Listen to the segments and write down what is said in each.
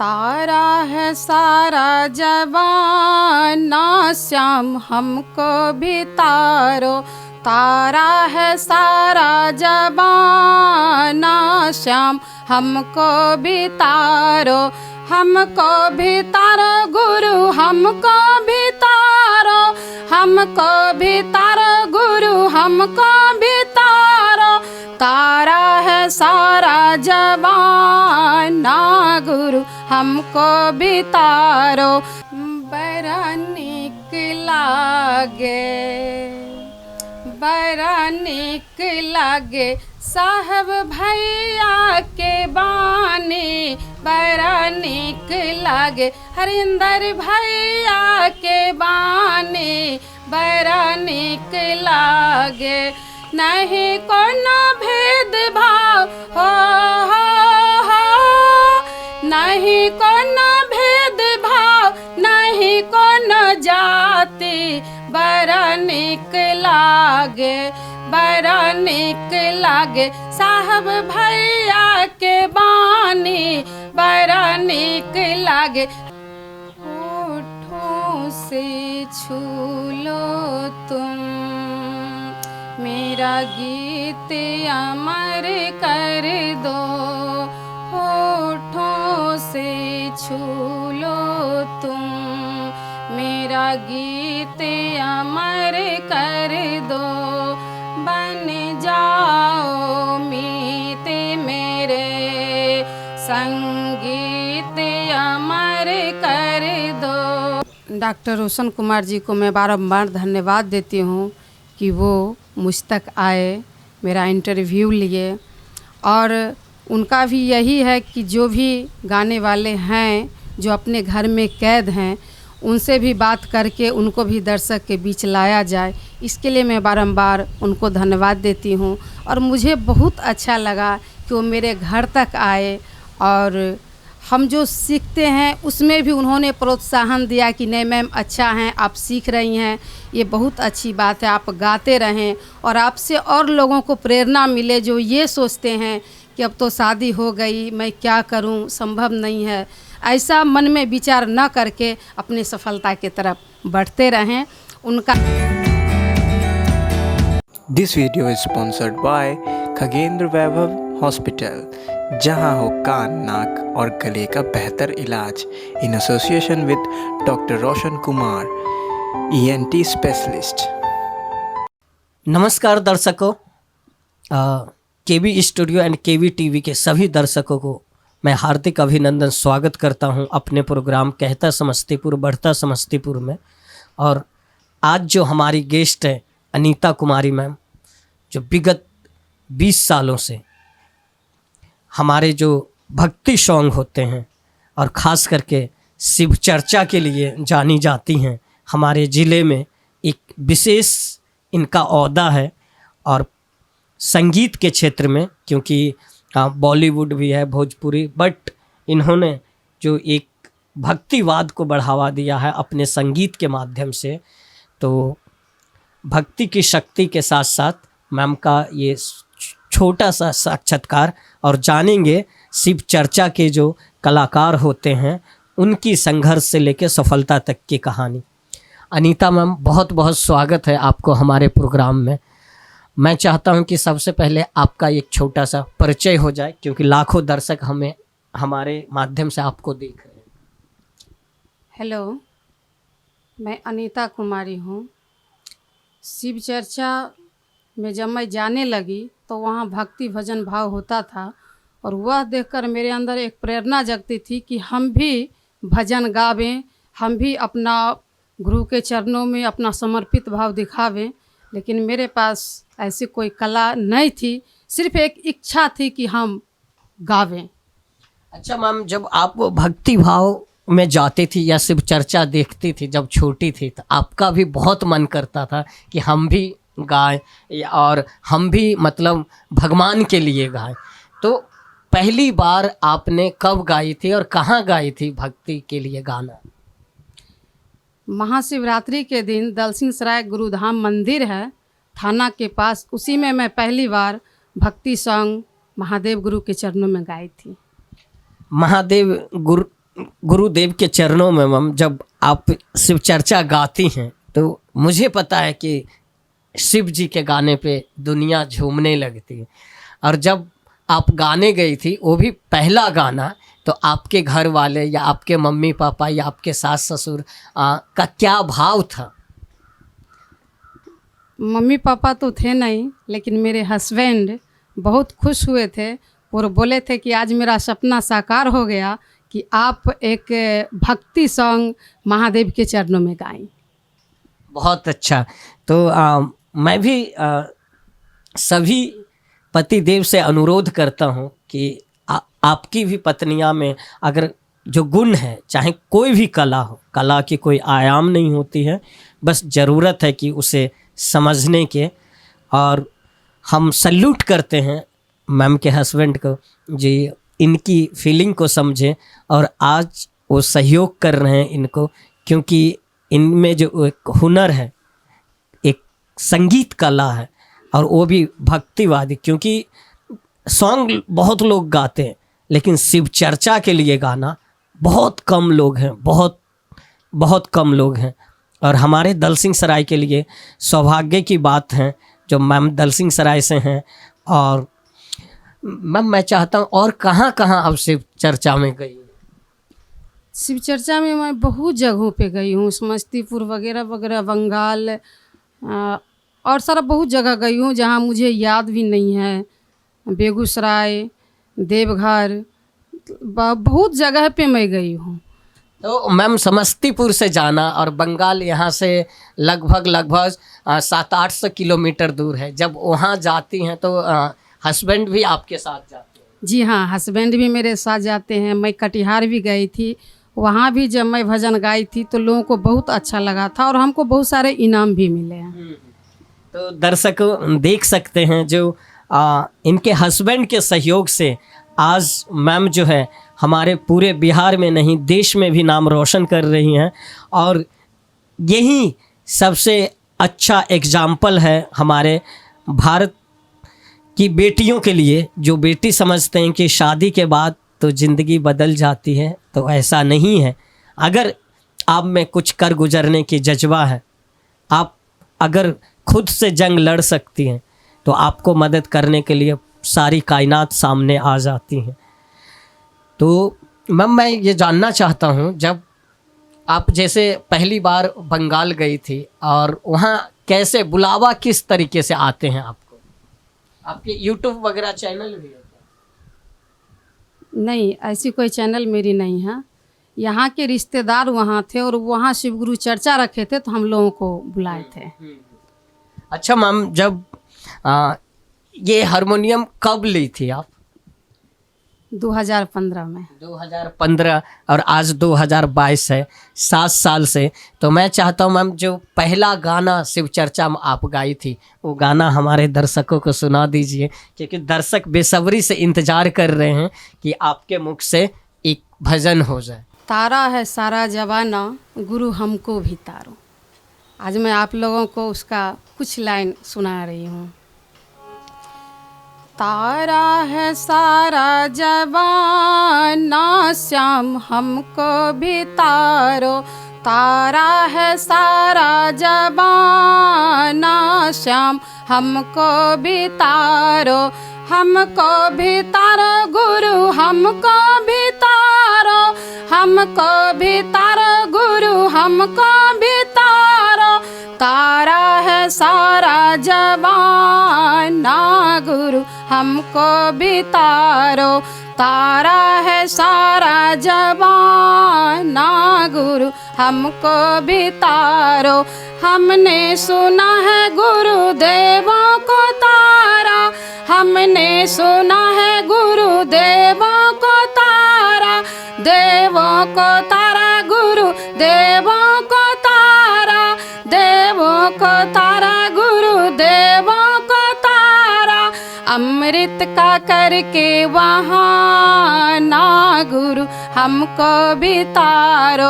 तारा है सारा जवाना श्याम हमको भी तारो। तारा है सारा जवाना श्याम हमको भी तारो। हमको भी तारो गुरु हमको भी तारो। हमको भी तारो गुरु हमको भी तारो। तारा है सारा जवाना गुरु हमको भी तारो। बड़ा नीक लागे बड़ा नीक लागे साहब भैया के बानी। बड़ा नीक लागे हरिंदर भैया के बानी। बड़ा नीक लागे नहीं कोनो भेदभाव हो। नहीं कोनो भेदभाव नहीं कोनो जाति। बड़ा नीक लागे बड़ा नीक लागे साहब भैया के बानी। बड़ा नीक लागे होठों से छू लो तुम मेरा गीत अमर कर दो। होठों से छू लो तुम मेरा गीत अमर कर दो। बन जाओ मीत मेरे संगीत अमर कर दो। डॉक्टर रोशन कुमार जी को मैं बारंबार धन्यवाद देती हूँ कि वो मुझ तक आए, मेरा इंटरव्यू लिए। और उनका भी यही है कि जो भी गाने वाले हैं जो अपने घर में कैद हैं उनसे भी बात करके उनको भी दर्शक के बीच लाया जाए। इसके लिए मैं बारंबार उनको धन्यवाद देती हूँ। और मुझे बहुत अच्छा लगा कि वो मेरे घर तक आए और हम जो सीखते हैं उसमें भी उन्होंने प्रोत्साहन दिया कि नहीं मैम अच्छा हैं, आप सीख रही हैं, ये बहुत अच्छी बात है, आप गाते रहें और आपसे और लोगों को प्रेरणा मिले जो ये सोचते हैं कि अब तो शादी हो गई, मैं क्या करूं, संभव नहीं है। ऐसा मन में विचार न करके अपनी सफलता की तरफ बढ़ते रहें। उनका this video is sponsored by Khagendra Vaibhav hospital, जहां हो कान नाक और गले का बेहतर इलाज in association with doctor Roshan Kumar ENT specialist. नमस्कार दर्शकों, केवी स्टूडियो एंड केवी टीवी के सभी दर्शकों को मैं हार्दिक अभिनंदन स्वागत करता हूं अपने प्रोग्राम कहता समस्तीपुर बढ़ता समस्तीपुर में। और आज जो हमारी गेस्ट है अनीता कुमारी मैम, जो विगत 20 सालों से हमारे जो भक्ति सॉन्ग होते हैं और ख़ास करके शिव चर्चा के लिए जानी जाती हैं। हमारे ज़िले में एक विशेष इनका ओहदा है और संगीत के क्षेत्र में, क्योंकि बॉलीवुड भी है भोजपुरी, बट इन्होंने जो एक भक्तिवाद को बढ़ावा दिया है अपने संगीत के माध्यम से। तो भक्ति की शक्ति के साथ साथ मैम का ये छोटा सा साक्षात्कार और जानेंगे शिव चर्चा के जो कलाकार होते हैं उनकी संघर्ष से लेकर सफलता तक की कहानी। अनीता मैम, बहुत बहुत स्वागत है आपको हमारे प्रोग्राम में। मैं चाहता हूं कि सबसे पहले आपका एक छोटा सा परिचय हो जाए, क्योंकि लाखों दर्शक हमें हमारे माध्यम से आपको देख रहे हैं। हेलो, मैं अनीता कुमारी हूँ। शिव चर्चा में जब मैं जाने लगी तो वहाँ भक्ति भजन भाव होता था और वह देखकर मेरे अंदर एक प्रेरणा जगती थी कि हम भी भजन गावें, हम भी अपना गुरु के चरणों में अपना समर्पित भाव दिखावें। लेकिन मेरे पास ऐसी कोई कला नहीं थी, सिर्फ एक इच्छा थी कि हम गावें। अच्छा मैम, जब आप भक्ति भाव में जाती थी या शिव चर्चा देखती थी जब छोटी थी, तो आपका भी बहुत मन करता था कि हम भी गाएं और हम भी मतलब भगवान के लिए गाएं। तो पहली बार आपने कब गाई थी और कहाँ गाई थी भक्ति के लिए गाना? महाशिवरात्रि के दिन दलसिंह सराय गुरुधाम मंदिर है थाना के पास, उसी में मैं पहली बार भक्ति सॉन्ग महादेव गुरु के चरणों में गाई थी। महादेव गुरु गुरुदेव के चरणों में मैम जब आप शिव चर्चा गाती हैं तो मुझे पता है कि शिव जी के गाने पे दुनिया झूमने लगती है। और जब आप गाने गई थी वो भी पहला गाना, तो आपके घर वाले या आपके मम्मी पापा या आपके सास ससुर का क्या भाव था? मम्मी पापा तो थे नहीं, लेकिन मेरे हस्बैंड बहुत खुश हुए थे और बोले थे कि आज मेरा सपना साकार हो गया कि आप एक भक्ति सॉन्ग महादेव के चरणों में गाएं। बहुत अच्छा। तो मैं भी सभी पतिदेव से अनुरोध करता हूँ कि आपकी भी पत्नियां में अगर जो गुण है, चाहे कोई भी कला हो, कला की कोई आयाम नहीं होती है, बस ज़रूरत है कि उसे समझने के। और हम सल्यूट करते हैं मैम के हस्बैंड को जी, इनकी फीलिंग को समझें और आज वो सहयोग कर रहे हैं इनको, क्योंकि इनमें जो एक हुनर है, एक संगीत कला है, और वो भी भक्तिवादी। क्योंकि सॉन्ग बहुत लोग गाते हैं लेकिन शिव चर्चा के लिए गाना बहुत कम लोग हैं, बहुत कम लोग हैं। और हमारे दलसिंह सराय के लिए सौभाग्य की बात है जो मैम दलसिंह सराय से हैं। और मैम मैं चाहता हूँ और कहाँ कहाँ अब शिव चर्चा में गई? शिव चर्चा में मैं बहुत जगहों पे गई हूँ, समस्तीपुर वगैरह वगैरह, बंगाल और सारा बहुत जगह गई हूँ जहाँ मुझे याद भी नहीं है। बेगूसराय, देवघर, बहुत जगह पे मैं गई हूँ। तो मैम समस्तीपुर से जाना और बंगाल यहाँ से लगभग 700-800 किलोमीटर दूर है। जब वहाँ जाती हैं तो हस्बैंड भी आपके साथ जाते हैं? जी हाँ, हस्बैंड भी मेरे साथ जाते हैं। मैं कटिहार भी गई थी, वहाँ भी जब मैं भजन गाई थी तो लोगों को बहुत अच्छा लगा था और हमको बहुत सारे इनाम भी मिले हैं। तो दर्शक देख सकते हैं जो इनके हस्बैंड के सहयोग से आज मैम जो है हमारे पूरे बिहार में नहीं देश में भी नाम रोशन कर रही हैं। और यही सबसे अच्छा एग्जाम्पल है हमारे भारत की बेटियों के लिए, जो बेटी समझते हैं कि शादी के बाद तो ज़िंदगी बदल जाती है, तो ऐसा नहीं है। अगर आप में कुछ कर गुजरने की जज्बा है, आप अगर खुद से जंग लड़ सकती हैं, तो आपको मदद करने के लिए सारी कायनात सामने आ जाती हैं। तो मैम मैं ये जानना चाहता हूँ, जब आप जैसे पहली बार बंगाल गई थी और वहाँ कैसे बुलावा किस तरीके से आते हैं आपको? आपके यूट्यूब वगैरह चैनल भी है? नहीं, ऐसी कोई चैनल मेरी नहीं है। यहाँ के रिश्तेदार वहाँ थे और वहाँ शिवगुरु चर्चा रखे थे तो हम लोगों को बुलाए थे। अच्छा मैम, जब ये हारमोनियम कब ली थी आप? 2015 में। 2015 और आज 2022 है, 7 साल से। तो मैं चाहता हूँ मैम जो पहला गाना शिव चर्चा में आप गाई थी वो गाना हमारे दर्शकों को सुना दीजिए, क्योंकि दर्शक बेसब्री से इंतज़ार कर रहे हैं कि आपके मुख से एक भजन हो जाए। तारा है सारा जवाना, गुरु हमको भी तारो। आज मैं आप लोगों को उसका कुछ लाइन सुना रही हूँ। तारा है सारा जवाना, श्याम हमको भी तारो। तारा है सारा जवाना, श्याम हमको भी तारो। हमको भी तारो गुरु, हमको भी तारो। हमको भी तारो गुरु, हमको भी तारो। तारा है सारा जवाना, गुरु हमको भी तारो। तारा है सारा जवाना, गुरु हमको भी तारो। हमने सुना है गुरु देवों को तारा। हमने सुना है गुरु देवों को तारा। देवों को तारा गुरु, देवों को तारा। देवों को तारा गुरु, देवों को तारा। अमृत का करके वहाँ ना गुरु हमको भी तारो,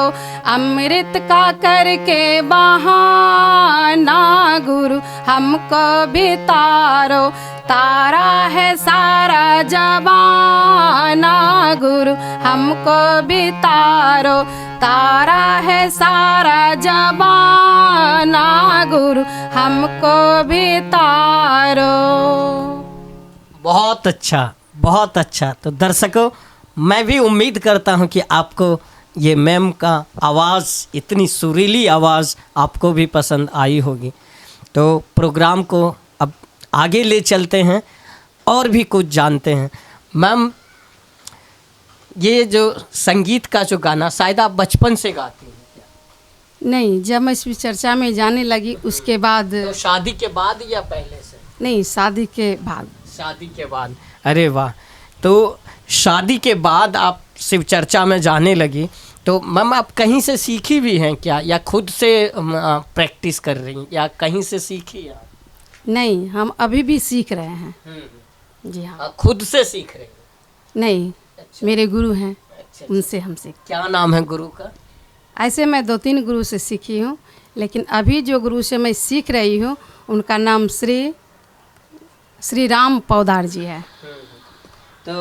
अमृत का करके वहाँ ना गुरु हमको भी तारो, तारा है सारा जमाना गुरु हमको भी तारो, तारा है सारा जमाना गुरु हमको भी तारो। बहुत अच्छा, बहुत अच्छा। तो दर्शकों, मैं भी उम्मीद करता हूं कि आपको ये मैम का आवाज़, इतनी सुरीली आवाज़ आपको भी पसंद आई होगी। तो प्रोग्राम को अब आगे ले चलते हैं और भी कुछ जानते हैं। मैम, ये जो संगीत का जो गाना, शायद आप बचपन से गाती हैं क्या? नहीं, जब मैं इस चर्चा में जाने लगी उसके बाद। तो शादी के बाद या पहले से? नहीं, शादी के बाद। शादी के बाद, अरे वाह। तो शादी के बाद आप शिव चर्चा में जाने लगी, तो मैम आप कहीं से सीखी भी हैं क्या, या खुद से प्रैक्टिस कर रही हैं, या कहीं से सीखी आप? नहीं, हम अभी भी सीख रहे हैं। जी हाँ। खुद से सीख रहे हैं? नहीं, अच्छा। मेरे गुरु हैं। अच्छा। उनसे हम सीख। क्या नाम है गुरु का? ऐसे मैं 2-3 गुरु से सीखी हूँ, लेकिन अभी जो गुरु से मैं सीख रही हूँ उनका नाम श्री राम पौदार जी है। तो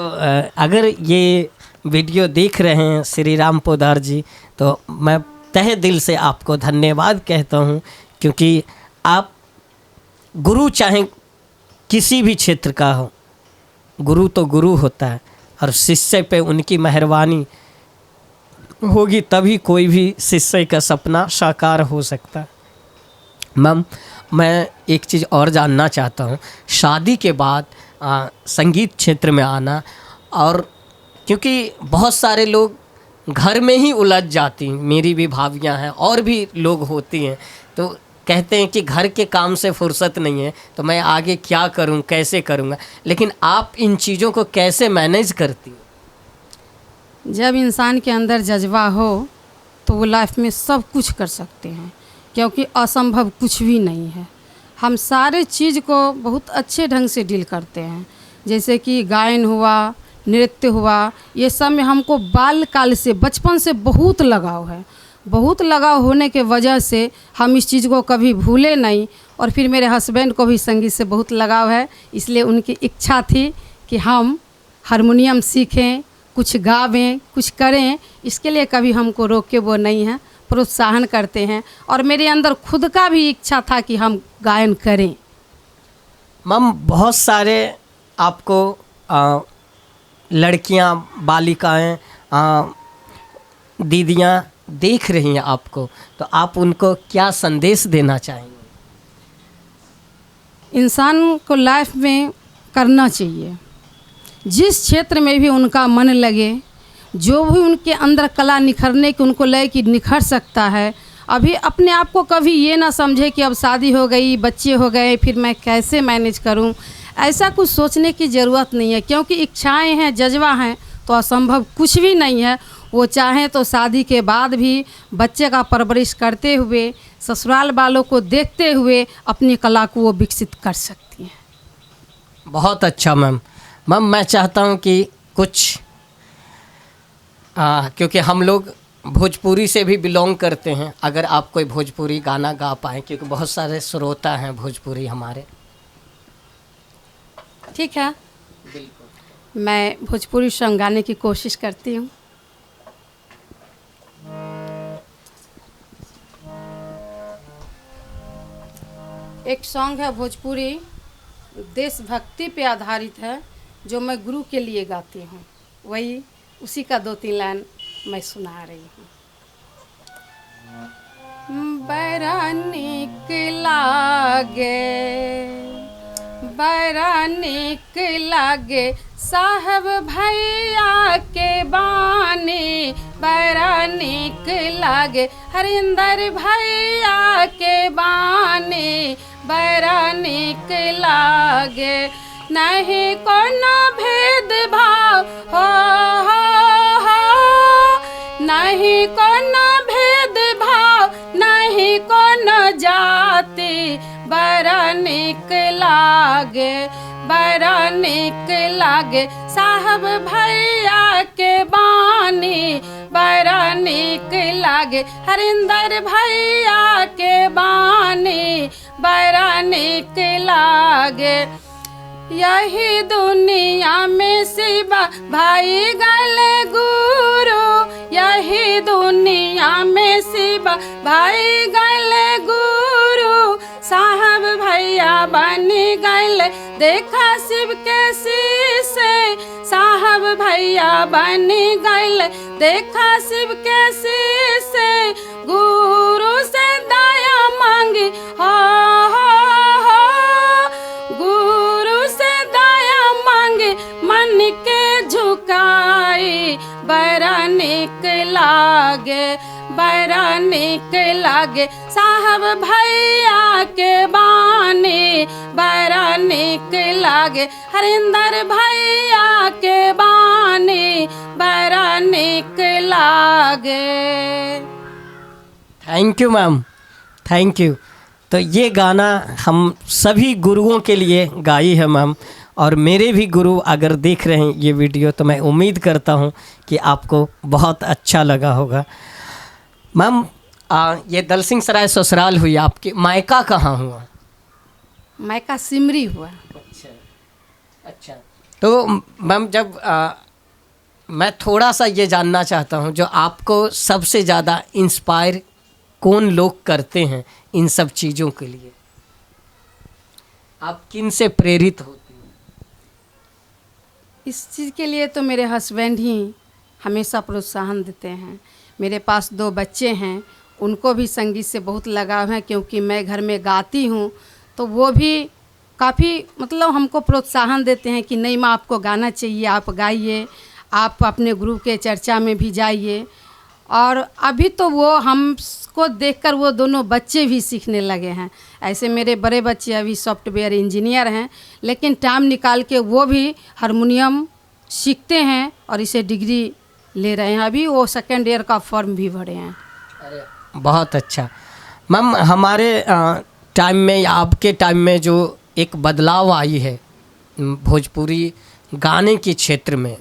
अगर ये वीडियो देख रहे हैं श्री राम पौदार जी, तो मैं तहे दिल से आपको धन्यवाद कहता हूँ, क्योंकि आप गुरु चाहे किसी भी क्षेत्र का हो, गुरु तो गुरु होता है, और शिष्य पे उनकी मेहरबानी होगी तभी कोई भी शिष्य का सपना साकार हो सकता है। मैम, मैं एक चीज़ और जानना चाहता हूँ, शादी के बाद संगीत क्षेत्र में आना, और क्योंकि बहुत सारे लोग घर में ही उलझ जाती हैं, मेरी भी भाभियाँ हैं और भी लोग होती हैं, तो कहते हैं कि घर के काम से फुर्सत नहीं है, तो मैं आगे क्या करूं, कैसे करूंगा, लेकिन आप इन चीज़ों को कैसे मैनेज करती हो? जब इंसान के अंदर जज्बा हो तो वो लाइफ में सब कुछ कर सकते हैं, क्योंकि असंभव कुछ भी नहीं है। हम सारे चीज़ को बहुत अच्छे ढंग से डील करते हैं, जैसे कि गायन हुआ, नृत्य हुआ, ये सब में हमको बाल्यकाल से, बचपन से बहुत लगाव है। बहुत लगाव होने के वजह से हम इस चीज़ को कभी भूले नहीं, और फिर मेरे हस्बैंड को भी संगीत से बहुत लगाव है, इसलिए उनकी इच्छा थी कि हम हारमोनियम सीखें, कुछ गावें, कुछ करें। इसके लिए कभी हमको रोके वो नहीं है, प्रोत्साहन करते हैं, और मेरे अंदर खुद का भी इच्छा था कि हम गायन करें। मैम, बहुत सारे आपको लड़कियां, बालिकाएं, दीदियां देख रही हैं आपको, तो आप उनको क्या संदेश देना चाहेंगे? इंसान को लाइफ में करना चाहिए, जिस क्षेत्र में भी उनका मन लगे, जो भी उनके अंदर कला निखरने की उनको लगे कि निखर सकता है। अभी अपने आप को कभी ये ना समझे कि अब शादी हो गई, बच्चे हो गए, फिर मैं कैसे मैनेज करूं। ऐसा कुछ सोचने की ज़रूरत नहीं है, क्योंकि इच्छाएं हैं, जज्बा हैं, तो असंभव कुछ भी नहीं है। वो चाहें तो शादी के बाद भी बच्चे का परवरिश करते हुए, ससुराल वालों को देखते हुए अपनी कला को वो विकसित कर सकती हैं। बहुत अच्छा मैम। मैम, मैं चाहता हूँ कि कुछ क्योंकि हम लोग भोजपुरी से भी बिलोंग करते हैं, अगर आप कोई भोजपुरी गाना गा पाएँ, क्योंकि बहुत सारे श्रोता हैं भोजपुरी हमारे। ठीक है, बिल्कुल, मैं भोजपुरी सॉन्ग गाने की कोशिश करती हूँ। एक सॉन्ग है भोजपुरी, देशभक्ति पे आधारित है, जो मैं गुरु के लिए गाती हूँ, वही उसी का 2-3 लाइन मैं सुना रही हूँ। बड़ा नीक लागे, बड़ा नीक लागे साहब भैया के बानी, बड़ा नीक लागे हरिंदर भैया के बानी, बड़ा नीक लागे। नहीं कोनो भेदभाव हो, नहीं कोनो भेदभाव, नहीं कोनो जाति, बड़ा नीक लागे, बड़ा निक लागे साहब भैया के बानी, बड़ा निक लागे हरिंदर भैया के बानी, बड़ा निक लागे। यही दुनिया में शिवा भाई गले गुरु, यही दुनिया में शिवा भाई गले गुरु, साहब भैया बनी गले देखा शिव के शीशे, साहब भैया बनी गले देखा शिव के शीशे, गुरु से दया मांगी हो, गुरु से दया मांगी मन के झुकाई, बड़ा निक लागे, बड़ा निक लागे साहब भैया के बानी, बड़ा निक लागे हरिंदर भैया के बानी, बड़ा निक लागे। Thank you ma'am, thank you. तो ये गाना हम सभी गुरुओं के लिए गाई है मैम, और मेरे भी गुरु अगर देख रहे हैं ये वीडियो तो मैं उम्मीद करता हूँ कि आपको बहुत अच्छा लगा होगा। मैम ये दलसिंह सराय ससुराल हुई, आपकी मायका कहाँ हुआ? मायका सिमरी हुआ। अच्छा अच्छा। तो मैम जब मैं थोड़ा सा ये जानना चाहता हूँ, जो आपको सबसे ज़्यादा इंस्पायर कौन लोग करते हैं इन सब चीज़ों के लिए, आप किन से प्रेरित होते हैं? इस चीज़ के लिए तो मेरे हस्बैंड ही हमेशा प्रोत्साहन देते हैं। मेरे पास 2 बच्चे हैं, उनको भी संगीत से बहुत लगाव है, क्योंकि मैं घर में गाती हूँ, तो वो भी काफ़ी मतलब हमको प्रोत्साहन देते हैं कि नहीं माँ आपको गाना चाहिए, आप गाइए, आप अपने गुरु के चर्चा में भी जाइए। और अभी तो वो हमको देखकर वो दोनों बच्चे भी सीखने लगे हैं। ऐसे मेरे बड़े बच्चे अभी सॉफ्टवेयर इंजीनियर हैं, लेकिन टाइम निकाल के वो भी हारमोनियम सीखते हैं और इसे डिग्री ले रहे हैं। अभी वो 2nd ईयर का फॉर्म भी भरे हैं। अरे बहुत अच्छा। मैम हमारे टाइम में या आपके टाइम में जो एक बदलाव आई है भोजपुरी गाने के क्षेत्र में,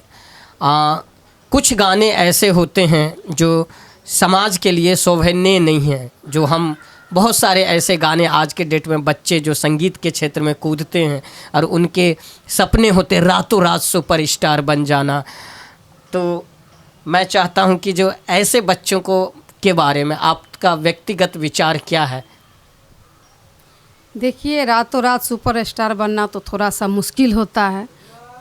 कुछ गाने ऐसे होते हैं जो समाज के लिए शोभनीय नहीं हैं, जो हम बहुत सारे ऐसे गाने आज के डेट में बच्चे जो संगीत के क्षेत्र में कूदते हैं और उनके सपने होते रातों रात सुपरस्टार बन जाना। तो मैं चाहता हूं कि जो ऐसे बच्चों को के बारे में आपका व्यक्तिगत विचार क्या है? देखिए, रातों रात सुपरस्टार बनना तो थोड़ा सा मुश्किल होता है।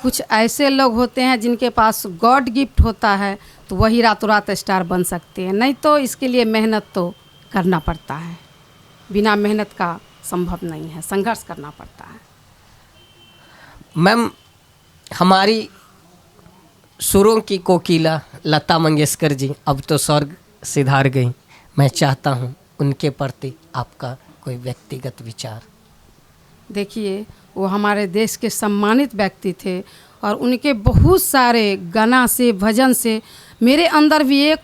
कुछ ऐसे लोग होते हैं जिनके पास गॉड गिफ्ट होता है, तो वही रातों रात स्टार बन सकते हैं, नहीं तो इसके लिए मेहनत तो करना पड़ता है। बिना मेहनत का संभव नहीं है, संघर्ष करना पड़ता है। मैम हमारी सुरों की कोकिला लता मंगेशकर जी अब तो स्वर्ग सिधार गई, मैं चाहता हूँ उनके प्रति आपका कोई व्यक्तिगत विचार। देखिए, वो हमारे देश के सम्मानित व्यक्ति थे और उनके बहुत सारे गाना से, भजन से मेरे अंदर भी एक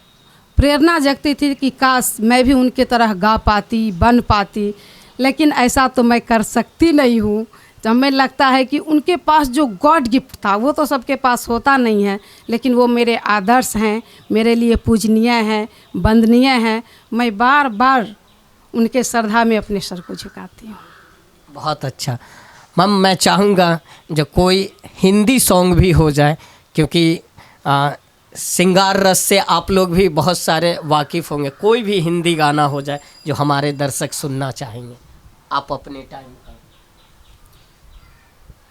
प्रेरणा जगती थी कि काश मैं भी उनके तरह गा पाती, बन पाती, लेकिन ऐसा तो मैं कर सकती नहीं हूँ। तो हमें लगता है कि उनके पास जो गॉड गिफ्ट था वो तो सबके पास होता नहीं है, लेकिन वो मेरे आदर्श हैं, मेरे लिए पूजनीय हैं, वंदनीय हैं। मैं बार बार उनके श्रद्धा में अपने सर को झुकाती हूँ। बहुत अच्छा। मैम मैं चाहूँगा जो कोई हिंदी सॉन्ग भी हो जाए, क्योंकि सिंगार रस से आप लोग भी बहुत सारे वाकिफ़ होंगे, कोई भी हिंदी गाना हो जाए जो हमारे दर्शक सुनना चाहेंगे, आप अपने टाइम का।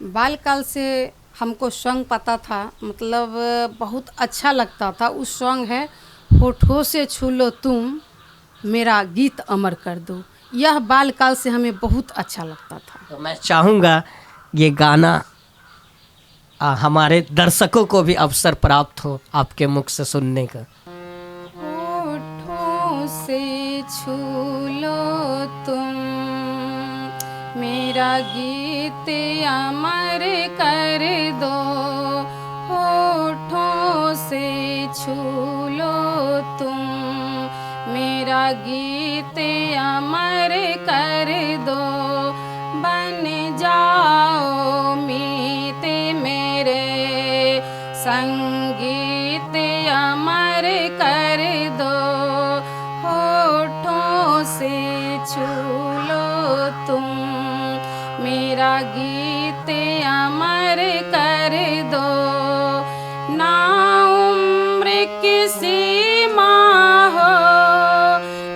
बालकाल से हमको सॉन्ग पता था, मतलब बहुत अच्छा लगता था। उस सॉन्ग है होठों से छू लो तुम मेरा गीत अमर कर दो। यह बालकाल से हमें बहुत अच्छा लगता था। तो मैं चाहूँगा ये गाना हमारे दर्शकों को भी अवसर प्राप्त हो आपके मुख से सुनने का। होठों से छू लो तुम मेरा गीत अमर कर दो, होठों से छू लो तुम मेरा गीत अमर कर दो, बन जाओ मेरा से छू लो तुम, मेरा गीत अमर कर दो। ना उम्र की सीमा हो,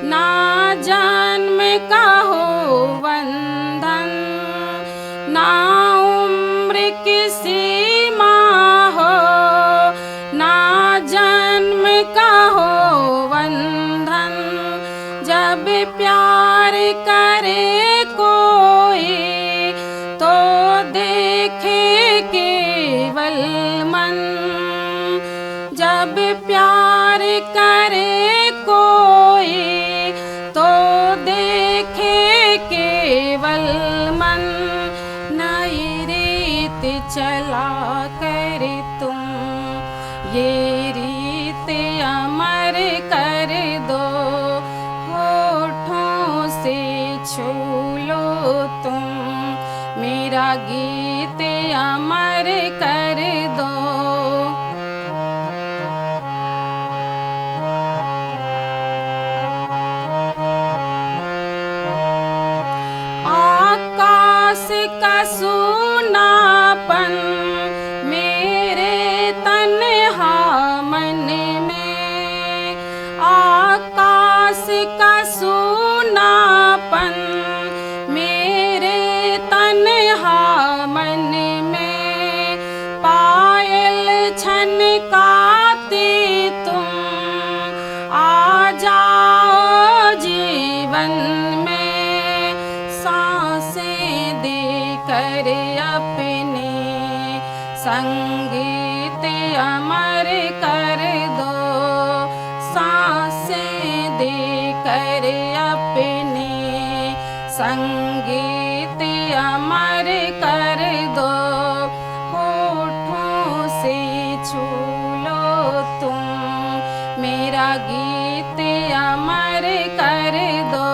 ना जन्म का हो बंधन, ना उम्र की सीमा हो, ना जन्म का हो बंधन। जब प्यार करे कोई तो देखे केवल मन, जब प्यार करे कोई तो देखे केवल मन। नई रीत चला कर तुम, ये रीत अमर कर दो। होठों से छू लो तुम, मेरा गीत अमर कर दो। आकाश का सूनापन मेरे तन्हा मन में, आकाश का सूनापन मेरे तन्हा मन में। पायल छनकाती तुम, आ जाओ जीवन में। सांसें देकर अपने संगीत अमर कर दो, सांसें देकर अपने संगीत अमर कर दो। होठों से छू लो तुम, मेरा गीत अमर कर दो।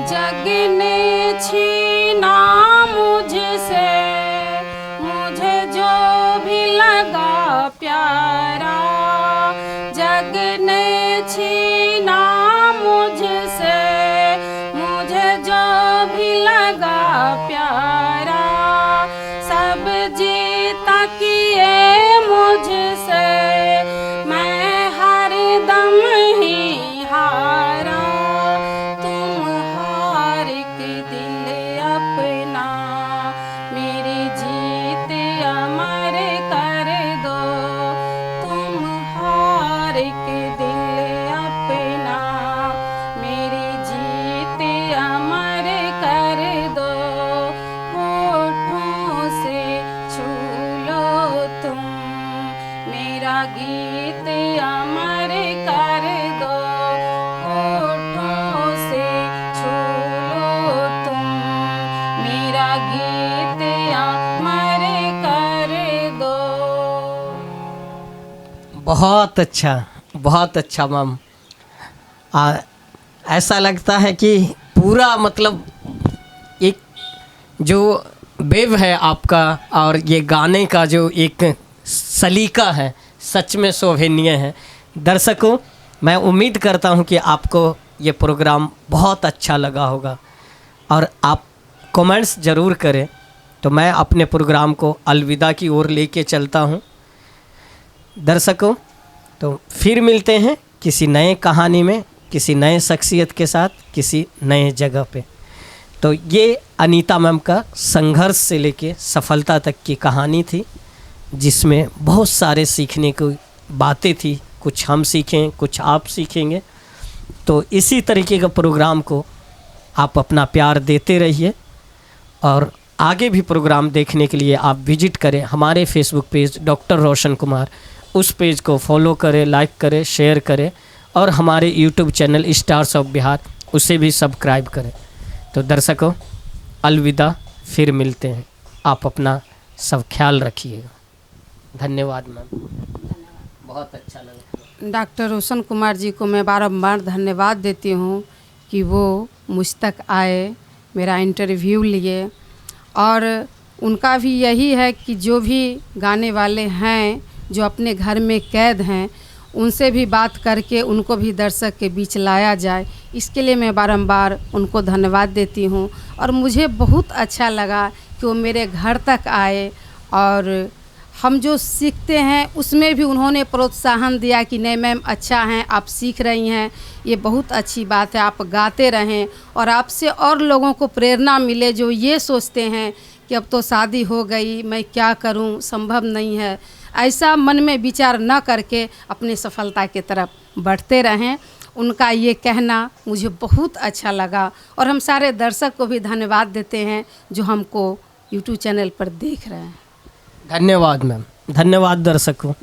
जग ने छीना मुझसे, मुझे जो भी लगा प्यारा। जग ने छीना मुझसे, मुझे जो भी लगा प्यारा। सब जीता किए मुझसे, मैं हर दम ही हारा। अपना मेरी जीत अमर कर दो, तुम हार के दिल अपना मेरी जीत अमर कर दो। होठों से छू लो तुम, मेरा गीत अमर कर दो। होठों से छू लो तुम, मेरा गीत अमर कर दो। बहुत अच्छा मैम। ऐसा लगता है कि पूरा मतलब एक जो वेव है आपका और ये गाने का जो एक सलीका है सच में शोभनीय है। दर्शकों, मैं उम्मीद करता हूँ कि आपको ये प्रोग्राम बहुत अच्छा लगा होगा और आप कमेंट्स ज़रूर करें। तो मैं अपने प्रोग्राम को अलविदा की ओर लेके चलता हूँ। दर्शकों, तो फिर मिलते हैं किसी नए कहानी में, किसी नए शख्सियत के साथ, किसी नए जगह पे। तो ये अनीता मैम का संघर्ष से लेके सफलता तक की कहानी थी, जिसमें बहुत सारे सीखने की बातें थी। कुछ हम सीखें, कुछ आप सीखेंगे। तो इसी तरीके का प्रोग्राम को आप अपना प्यार देते रहिए और आगे भी प्रोग्राम देखने के लिए आप विजिट करें हमारे Facebook page doctor Roshan Kumar. उस पेज को फॉलो करें, लाइक करें, शेयर करें और हमारे YouTube channel stars of Bihar उसे भी सब्सक्राइब करें। तो दर्शकों, अलविदा, फिर मिलते हैं। आप अपना सब ख्याल रखिएगा। धन्यवाद मैम। बहुत अच्छा लगा। डॉक्टर रोशन कुमार जी को मैं बारंबार धन्यवाद देती हूँ कि वो मुझ तक आए, मेरा इंटरव्यू लिए। और उनका भी यही है कि जो भी गाने वाले हैं जो अपने घर में कैद हैं, उनसे भी बात करके उनको भी दर्शक के बीच लाया जाए, इसके लिए मैं बारंबार उनको धन्यवाद देती हूँ। और मुझे बहुत अच्छा लगा कि वो मेरे घर तक आए और हम जो सीखते हैं उसमें भी उन्होंने प्रोत्साहन दिया कि नहीं मैम अच्छा हैं, आप सीख रही हैं, ये बहुत अच्छी बात है, आप गाते रहें और आपसे और लोगों को प्रेरणा मिले जो ये सोचते हैं कि अब तो शादी हो गई, मैं क्या करूं, संभव नहीं है। ऐसा मन में विचार न करके अपनी सफलता की तरफ बढ़ते रहें। उनका ये कहना मुझे बहुत अच्छा लगा और हम सारे दर्शक को भी धन्यवाद देते हैं जो हमको यूट्यूब चैनल पर देख रहे हैं। धन्यवाद मैम, धन्यवाद दर्शकों।